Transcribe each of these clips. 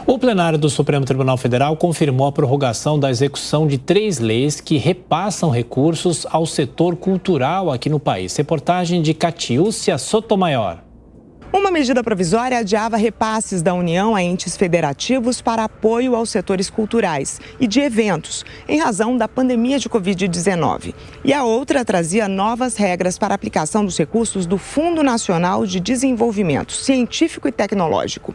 O plenário do Supremo Tribunal Federal confirmou a prorrogação da execução de 3 leis que repassam recursos ao setor cultural aqui no país. Reportagem de Catiúcia Sotomayor. Uma medida provisória adiava repasses da União a entes federativos para apoio aos setores culturais e de eventos, em razão da pandemia de Covid-19. E a outra trazia novas regras para a aplicação dos recursos do Fundo Nacional de Desenvolvimento Científico e Tecnológico.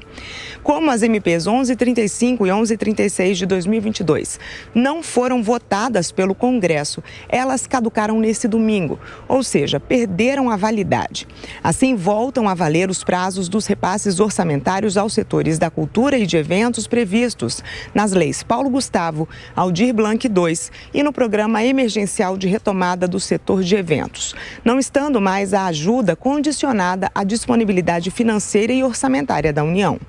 Como as MPs 1135 e 1136 de 2022 não foram votadas pelo Congresso, elas caducaram nesse domingo, ou seja, perderam a validade. Assim, voltam a valer os prazos dos repasses orçamentários aos setores da cultura e de eventos previstos nas leis Paulo Gustavo, Aldir Blanc II e no Programa Emergencial de Retomada do Setor de Eventos, não estando mais a ajuda condicionada à disponibilidade financeira e orçamentária da União.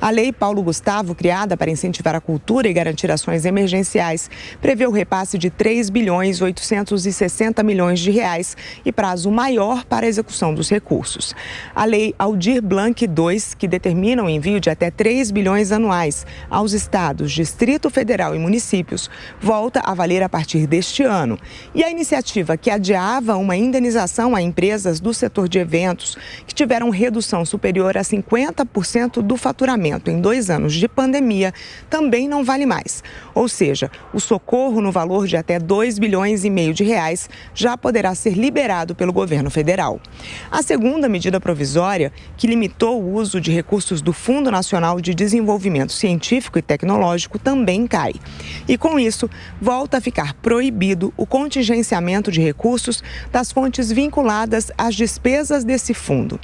A Lei Paulo Gustavo, criada para incentivar a cultura e garantir ações emergenciais, prevê o repasse de 3.860 bilhões de reais e prazo maior para a execução dos recursos. A Lei Aldir Blanc II, que determina o envio de até 3 bilhões anuais aos estados, Distrito Federal e municípios, volta a valer a partir deste ano. E a iniciativa que adiava uma indenização a empresas do setor de eventos que tiveram redução superior a 50% do faturamento em 2 anos de pandemia também não vale mais. Ou seja, o socorro no valor de até 2,5 bilhões de reais já poderá ser liberado pelo governo federal. A segunda medida provisória, que limitou o uso de recursos do Fundo Nacional de Desenvolvimento Científico e Tecnológico, também cai. E com isso, volta a ficar proibido o contingenciamento de recursos das fontes vinculadas às despesas desse fundo.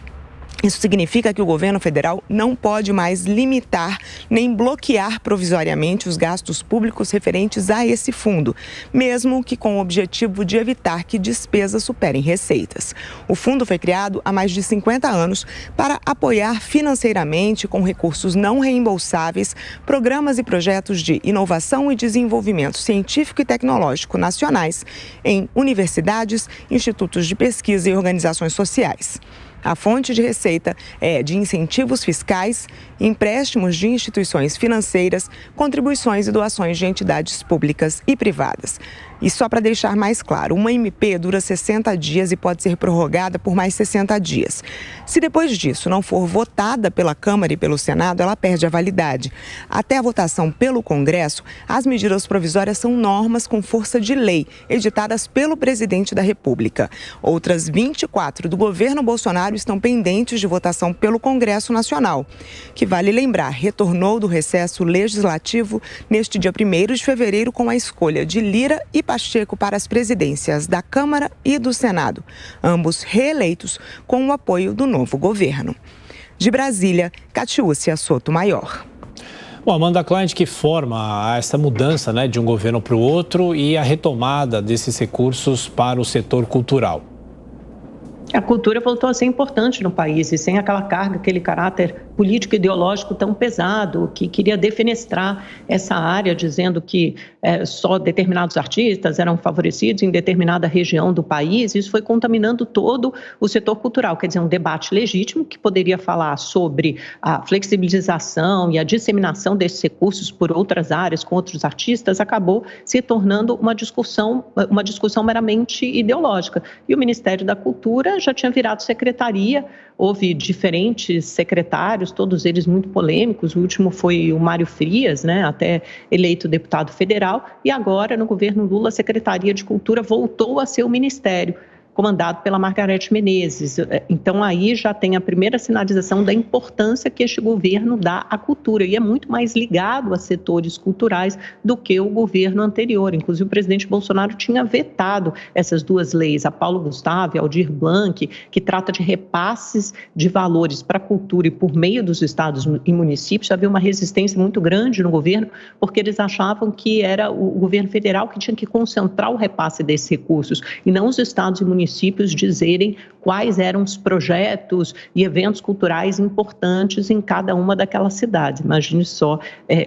Isso significa que o governo federal não pode mais limitar nem bloquear provisoriamente os gastos públicos referentes a esse fundo, mesmo que com o objetivo de evitar que despesas superem receitas. O fundo foi criado há mais de 50 anos para apoiar financeiramente, com recursos não reembolsáveis, programas e projetos de inovação e desenvolvimento científico e tecnológico nacionais em universidades, institutos de pesquisa e organizações sociais. A fonte de receita é de incentivos fiscais, empréstimos de instituições financeiras, contribuições e doações de entidades públicas e privadas. E só para deixar mais claro, uma MP dura 60 dias e pode ser prorrogada por mais 60 dias. Se depois disso não for votada pela Câmara e pelo Senado, ela perde a validade. Até a votação pelo Congresso, as medidas provisórias são normas com força de lei, editadas pelo presidente da República. Outras 24 do governo Bolsonaro estão pendentes de votação pelo Congresso Nacional, que, vale lembrar, retornou do recesso legislativo neste dia 1º de fevereiro com a escolha de Lira e Pacheco para as presidências da Câmara e do Senado, ambos reeleitos com o apoio do novo governo. De Brasília, Catiúcia Sotomayor. Bom, Amanda Klein, que forma essa mudança, de um governo para o outro e a retomada desses recursos para o setor cultural? A cultura voltou a ser importante no país e sem aquela carga, aquele caráter político e ideológico tão pesado que queria defenestrar essa área, dizendo que só determinados artistas eram favorecidos em determinada região do país. Isso foi contaminando todo o setor cultural, quer dizer, um debate legítimo que poderia falar sobre a flexibilização e a disseminação desses recursos por outras áreas, com outros artistas, acabou se tornando uma discussão meramente ideológica. E o Ministério da Cultura já tinha virado secretaria, houve diferentes secretários, todos eles muito polêmicos, o último foi o Mário Frias, até eleito deputado federal, e agora no governo Lula a Secretaria de Cultura voltou a ser o Ministério, comandado pela Margarete Menezes. Então, aí já tem a primeira sinalização da importância que este governo dá à cultura, e é muito mais ligado a setores culturais do que o governo anterior. Inclusive, o presidente Bolsonaro tinha vetado essas 2 leis, a Paulo Gustavo e a Aldir Blanc, que trata de repasses de valores para a cultura e por meio dos estados e municípios. Havia uma resistência muito grande no governo, porque eles achavam que era o governo federal que tinha que concentrar o repasse desses recursos, e não os estados e municípios municípios dizerem quais eram os projetos e eventos culturais importantes em cada uma daquelas cidades. Imagine só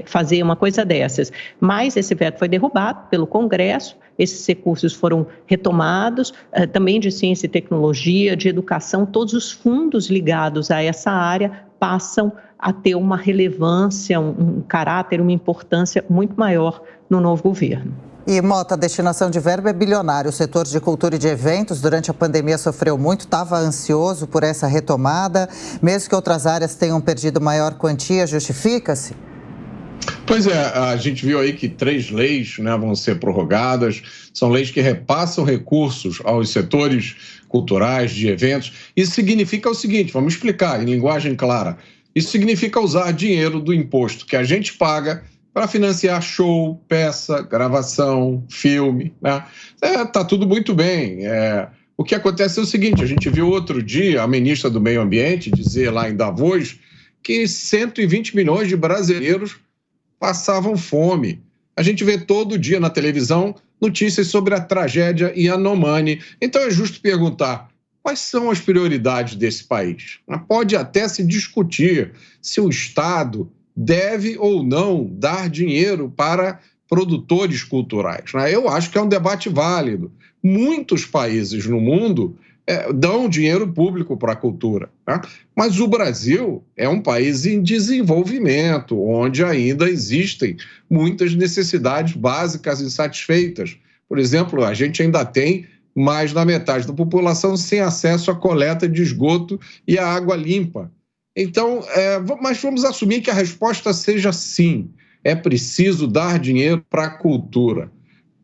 fazer uma coisa dessas. Mas esse veto foi derrubado pelo Congresso, esses recursos foram retomados, também de ciência e tecnologia, de educação, todos os fundos ligados a essa área passam a ter uma relevância, um caráter, uma importância muito maior no novo governo. E, Mota, a destinação de verba é bilionária. O setor de cultura e de eventos, durante a pandemia, sofreu muito, estava ansioso por essa retomada. Mesmo que outras áreas tenham perdido maior quantia, justifica-se? Pois é, a gente viu aí que 3 leis, né, vão ser prorrogadas. São leis que repassam recursos aos setores culturais, de eventos. Isso significa o seguinte, vamos explicar em linguagem clara. Isso significa usar dinheiro do imposto que a gente paga para financiar show, peça, gravação, filme, né? Tá tudo muito bem. O que acontece é o seguinte, a gente viu outro dia a ministra do Meio Ambiente dizer lá em Davos que 120 milhões de brasileiros passavam fome. A gente vê todo dia na televisão notícias sobre a tragédia Yanomami. Então é justo perguntar, quais são as prioridades desse país? Pode até se discutir se o Estado deve ou não dar dinheiro para produtores culturais. Eu acho que é um debate válido. Muitos países no mundo dão dinheiro público para a cultura, né? Mas o Brasil é um país em desenvolvimento, onde ainda existem muitas necessidades básicas insatisfeitas. Por exemplo, a gente ainda tem mais da metade da população sem acesso à coleta de esgoto e à água limpa. Então, mas vamos assumir que a resposta seja sim, é preciso dar dinheiro para a cultura.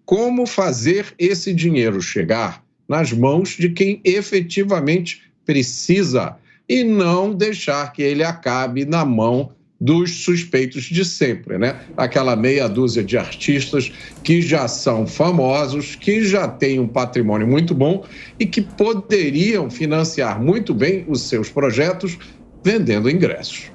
Como fazer esse dinheiro chegar nas mãos de quem efetivamente precisa e não deixar que ele acabe na mão dos suspeitos de sempre, né? Aquela meia dúzia de artistas que já são famosos, que já têm um patrimônio muito bom e que poderiam financiar muito bem os seus projetos vendendo ingressos.